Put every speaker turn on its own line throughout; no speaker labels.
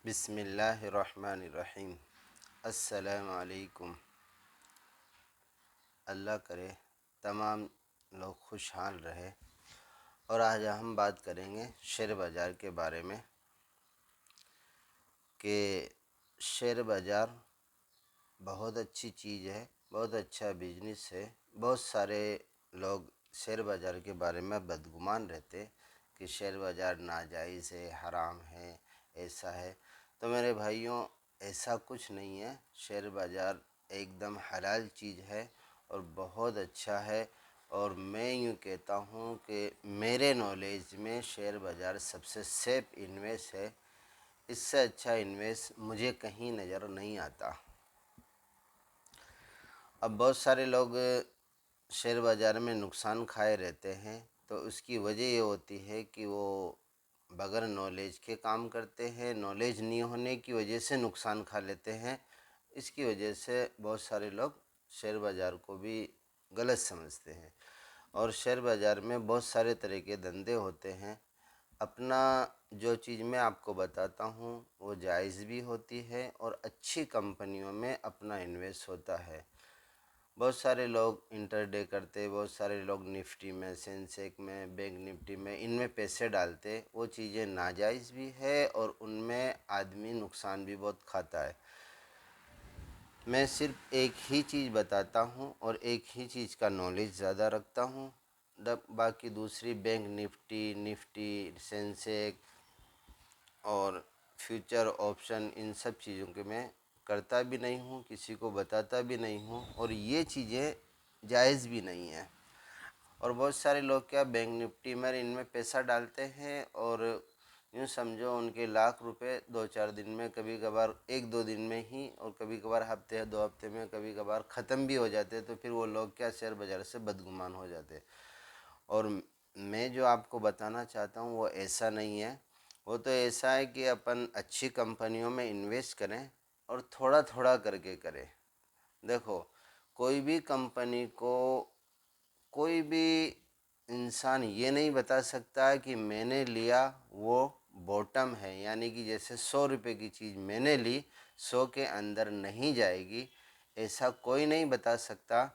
बिस्मिल्लाहिर्रहमानिर्रहीम। अस्सलामु अलैकुम। अल्लाह करे तमाम लोग खुशहाल रहे। और आज हम बात करेंगे शेयर बाज़ार के बारे में कि शेयर बाज़ार बहुत अच्छी चीज़ है, बहुत अच्छा बिजनेस है। बहुत सारे लोग शेयर बाज़ार के बारे में बदगुमान रहते कि शेयर बाज़ार नाजायज़ है, हराम है, ऐसा है। तो मेरे भाइयों, ऐसा कुछ नहीं है। शेयर बाज़ार एकदम हलाल चीज़ है और बहुत अच्छा है। और मैं यूँ कहता हूँ कि मेरे नॉलेज में शेयर बाज़ार सबसे सेफ इन्वेस्ट है। इससे अच्छा इन्वेस्ट मुझे कहीं नज़र नहीं आता। अब बहुत सारे लोग शेयर बाज़ार में नुकसान खाए रहते हैं, तो उसकी वजह ये होती है कि वो बगैर नॉलेज के काम करते हैं। नॉलेज नहीं होने की वजह से नुकसान खा लेते हैं। इसकी वजह से बहुत सारे लोग शेयर बाज़ार को भी गलत समझते हैं। और शेयर बाज़ार में बहुत सारे तरह के धंधे होते हैं। अपना जो चीज़ मैं आपको बताता हूँ वो जायज़ भी होती है और अच्छी कंपनियों में अपना इन्वेस्ट होता है। बहुत सारे लोग इंटरडे करते, बहुत सारे लोग निफ्टी में, सेंसेक्स में, बैंक निफ्टी में, इनमें पैसे डालते। वो चीज़ें नाजायज़ भी है और उनमें आदमी नुकसान भी बहुत खाता है। मैं सिर्फ एक ही चीज़ बताता हूँ और एक ही चीज़ का नॉलेज ज़्यादा रखता हूँ। बाकी दूसरी बैंक निफ्टी सेंसेक्स और फ्यूचर ऑप्शन, इन सब चीज़ों के मैं करता भी नहीं हूँ, किसी को बताता भी नहीं हूँ और ये चीज़ें जायज़ भी नहीं है। और बहुत सारे लोग क्या बैंक निफ्टी में इनमें पैसा डालते हैं और यूँ समझो उनके लाख रुपए 2-4 दिन में, कभी कभार 1-2 दिन में ही, और कभी कभार हफ्ते या 2 हफ्ते में कभी कभार ख़त्म भी हो जाते। तो फिर वो लोग क्या शेयर बाज़ार से बदगुमान हो जाते। और मैं जो आपको बताना चाहता हूँ वो ऐसा नहीं है। वो तो ऐसा है कि अपन अच्छी कंपनियों में इन्वेस्ट करें और थोड़ा थोड़ा करके करें। देखो, कोई भी कंपनी को कोई भी इंसान ये नहीं बता सकता कि मैंने लिया वो बॉटम है, यानी कि जैसे 100 रुपये की चीज़ मैंने ली 100 के अंदर नहीं जाएगी, ऐसा कोई नहीं बता सकता।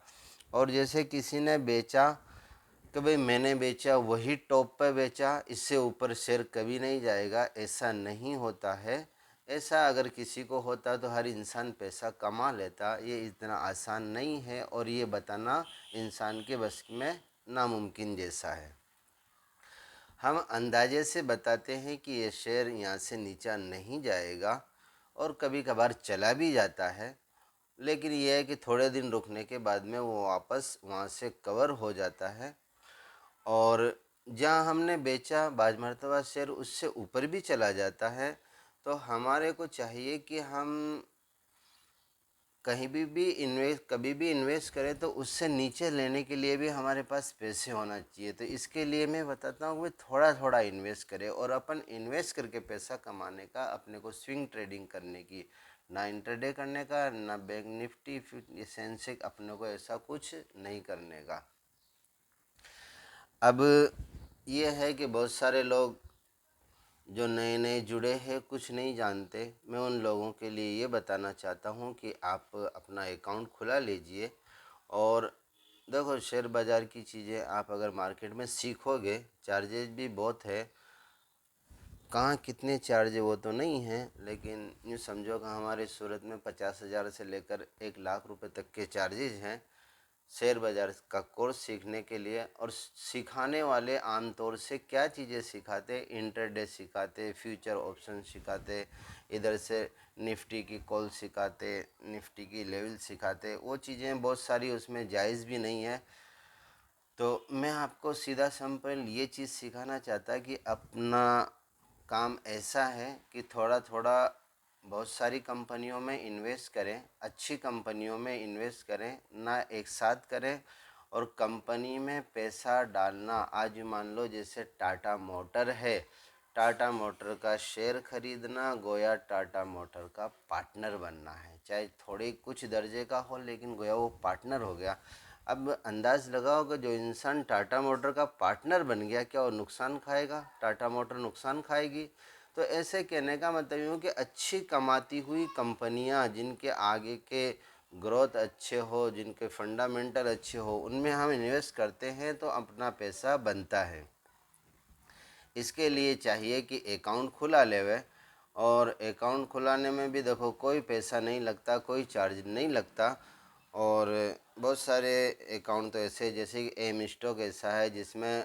और जैसे किसी ने बेचा कि भाई मैंने बेचा वही टॉप पे बेचा, इससे ऊपर शेयर कभी नहीं जाएगा, ऐसा नहीं होता है। ऐसा अगर किसी को होता तो हर इंसान पैसा कमा लेता। ये इतना आसान नहीं है और ये बताना इंसान के बस में नामुमकिन जैसा है। हम अंदाजे से बताते हैं कि ये शेयर यहाँ से नीचा नहीं जाएगा और कभी कभार चला भी जाता है, लेकिन यह है कि थोड़े दिन रुकने के बाद में वो वापस वहाँ से कवर हो जाता है। और जहाँ हमने बेचा बाज मरतबा शेयर उससे ऊपर भी चला जाता है। तो हमारे को चाहिए कि हम कभी भी इन्वेस्ट करें तो उससे नीचे लेने के लिए भी हमारे पास पैसे होना चाहिए। तो इसके लिए मैं बताता हूँ कि थोड़ा थोड़ा इन्वेस्ट करें और अपन इन्वेस्ट करके पैसा कमाने का, अपने को स्विंग ट्रेडिंग करने की, ना इंटरडे करने का, ना बैंक निफ्टी सेंसेक्स, अपने को ऐसा कुछ नहीं करने का। अब ये है कि बहुत सारे लोग जो नए नए जुड़े हैं कुछ नहीं जानते। मैं उन लोगों के लिए ये बताना चाहता हूँ कि आप अपना अकाउंट खुला लीजिए। और देखो, शेयर बाज़ार की चीज़ें आप अगर मार्केट में सीखोगे, चार्जेस भी बहुत है। कहाँ कितने चार्ज है वो तो नहीं है, लेकिन यूँ समझो कि हमारे सूरत में 50,000 से लेकर 1 लाख रुपए तक के चार्जेस हैं शेयर बाज़ार का कोर्स सीखने के लिए। और सिखाने वाले आम तौर से क्या चीज़ें सिखाते, इंटरडे सिखाते, फ्यूचर ऑप्शन सिखाते, इधर से निफ्टी की कॉल सिखाते, निफ्टी की लेवल सिखाते। वो चीज़ें बहुत सारी उसमें जायज़ भी नहीं है। तो मैं आपको सीधा सिंपल ये चीज़ सिखाना चाहता कि अपना काम ऐसा है कि थोड़ा थोड़ा बहुत सारी कंपनियों में इन्वेस्ट करें, अच्छी कंपनियों में इन्वेस्ट करें, ना एक साथ करें। और कंपनी में पैसा डालना, आज मान लो जैसे टाटा मोटर है, टाटा मोटर का शेयर खरीदना गोया टाटा मोटर का पार्टनर बनना है। चाहे थोड़े कुछ दर्जे का हो, लेकिन गोया वो पार्टनर हो गया। अब अंदाज लगाओ कि जो इंसान टाटा मोटर का पार्टनर बन गया, क्या वो नुकसान खाएगा? टाटा मोटर नुकसान खाएगी? तो ऐसे कहने का मतलब यूँ कि अच्छी कमाती हुई कंपनियां जिनके आगे के ग्रोथ अच्छे हो, जिनके फंडामेंटल अच्छे हो, उनमें हम इन्वेस्ट करते हैं तो अपना पैसा बनता है। इसके लिए चाहिए कि अकाउंट खुला लेवे, और अकाउंट खुलाने में भी देखो कोई पैसा नहीं लगता, कोई चार्ज नहीं लगता। और बहुत सारे अकाउंट तो ऐसे, जैसे कि एम स्टॉक ऐसा है जिसमें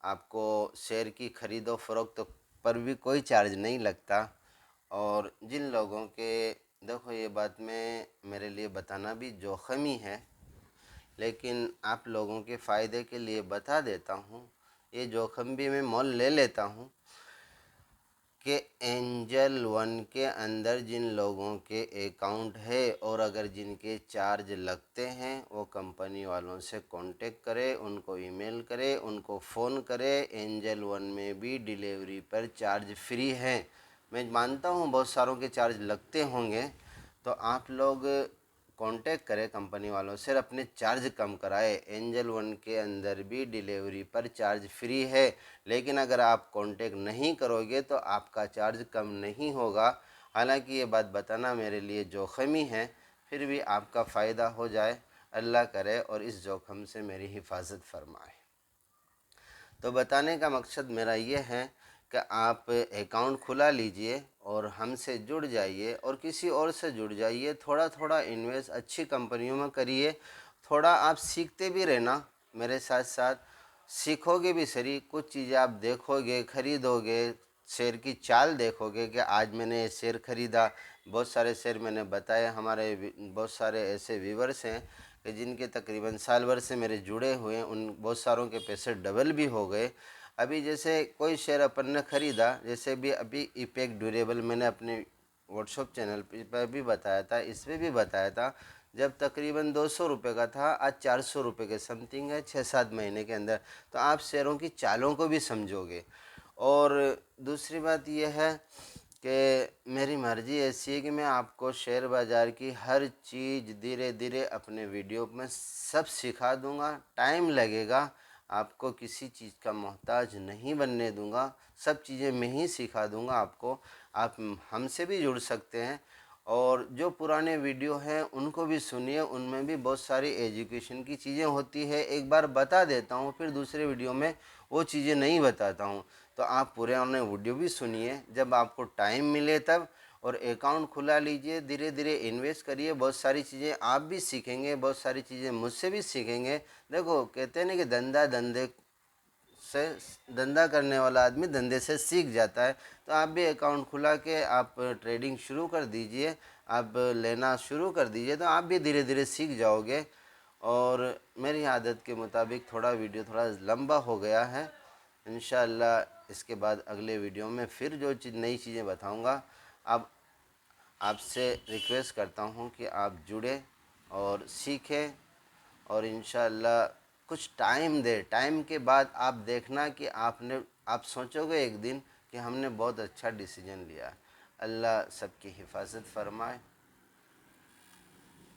आपको शेयर की खरीदो फरोख्त पर भी कोई चार्ज नहीं लगता। और जिन लोगों के, देखो ये बात में मेरे लिए बताना भी जोखिम ही है, लेकिन आप लोगों के फ़ायदे के लिए बता देता हूँ। ये जोखिम भी मैं मोल ले लेता हूँ कि एंजल वन के अंदर जिन लोगों के अकाउंट है और अगर जिनके चार्ज लगते हैं, वो कंपनी वालों से कांटेक्ट करे, उनको ईमेल करे, उनको फ़ोन करे। एंजल वन में भी डिलीवरी पर चार्ज फ्री है। मैं मानता हूँ बहुत सारों के चार्ज लगते होंगे, तो आप लोग कांटेक्ट करें कंपनी वालों से, अपने चार्ज कम कराए। एंजल वन के अंदर भी डिलीवरी पर चार्ज फ्री है, लेकिन अगर आप कांटेक्ट नहीं करोगे तो आपका चार्ज कम नहीं होगा। हालांकि ये बात बताना मेरे लिए जोखिम है, फिर भी आपका फ़ायदा हो जाए, अल्लाह करे और इस जोखिम से मेरी हिफाजत फरमाए। तो बताने का मकसद मेरा ये है कि आप अकाउंट खुला लीजिए और हमसे जुड़ जाइए और किसी और से जुड़ जाइए। थोड़ा थोड़ा इन्वेस्ट अच्छी कंपनियों में करिए, थोड़ा आप सीखते भी रहना मेरे साथ साथ, सीखोगे भी सही। कुछ चीज़ें आप देखोगे, ख़रीदोगे, शेयर की चाल देखोगे कि आज मैंने ये शेयर ख़रीदा। बहुत सारे शेयर मैंने बताए, हमारे बहुत सारे ऐसे व्यूवर्स हैं कि जिनके तकरीबन साल भर से मेरे जुड़े हुए हैं, उन बहुत सारों के पैसे डबल भी हो गए। अभी जैसे कोई शेयर अपन ने ख़रीदा, जैसे भी अभी इपेक्ट ड्यूरेबल मैंने अपने व्हाट्सएप चैनल पर भी बताया था, इस पर भी बताया था, जब तकरीबन 200 रुपये का था, आज 400 रुपये के समथिंग है 6-7 महीने के अंदर। तो आप शेयरों की चालों को भी समझोगे। और दूसरी बात यह है कि मेरी मर्ज़ी ऐसी है कि मैं आपको शेयर बाज़ार की हर चीज़ धीरे धीरे अपने वीडियो में सब सिखा दूंगा। टाइम लगेगा, आपको किसी चीज़ का मोहताज नहीं बनने दूंगा, सब चीज़ें मैं ही सिखा दूंगा आपको। आप हमसे भी जुड़ सकते हैं, और जो पुराने वीडियो हैं उनको भी सुनिए, उनमें भी बहुत सारी एजुकेशन की चीज़ें होती है। एक बार बता देता हूँ, फिर दूसरे वीडियो में वो चीज़ें नहीं बताता हूँ। तो आप पुराने वीडियो भी सुनिए जब आपको टाइम मिले तब, और अकाउंट खुला लीजिए, धीरे धीरे इन्वेस्ट करिए। बहुत सारी चीज़ें आप भी सीखेंगे, बहुत सारी चीज़ें मुझसे भी सीखेंगे। देखो कहते हैं ना कि धंधा करने वाला आदमी धंधे से सीख जाता है। तो आप भी अकाउंट खुला के आप ट्रेडिंग शुरू कर दीजिए, आप लेना शुरू कर दीजिए, तो आप भी धीरे धीरे सीख जाओगे। और मेरी आदत के मुताबिक थोड़ा वीडियो थोड़ा लंबा हो गया है, इंशाअल्लाह इसके बाद अगले वीडियो में फिर जो नई चीज़ें बताऊंगा। अब आपसे रिक्वेस्ट करता हूं कि आप जुड़े और सीखें, और इंशाअल्लाह कुछ टाइम दे। टाइम के बाद आप देखना कि आप सोचोगे एक दिन कि हमने बहुत अच्छा डिसीजन लिया। अल्लाह सबकी हिफाजत फरमाए।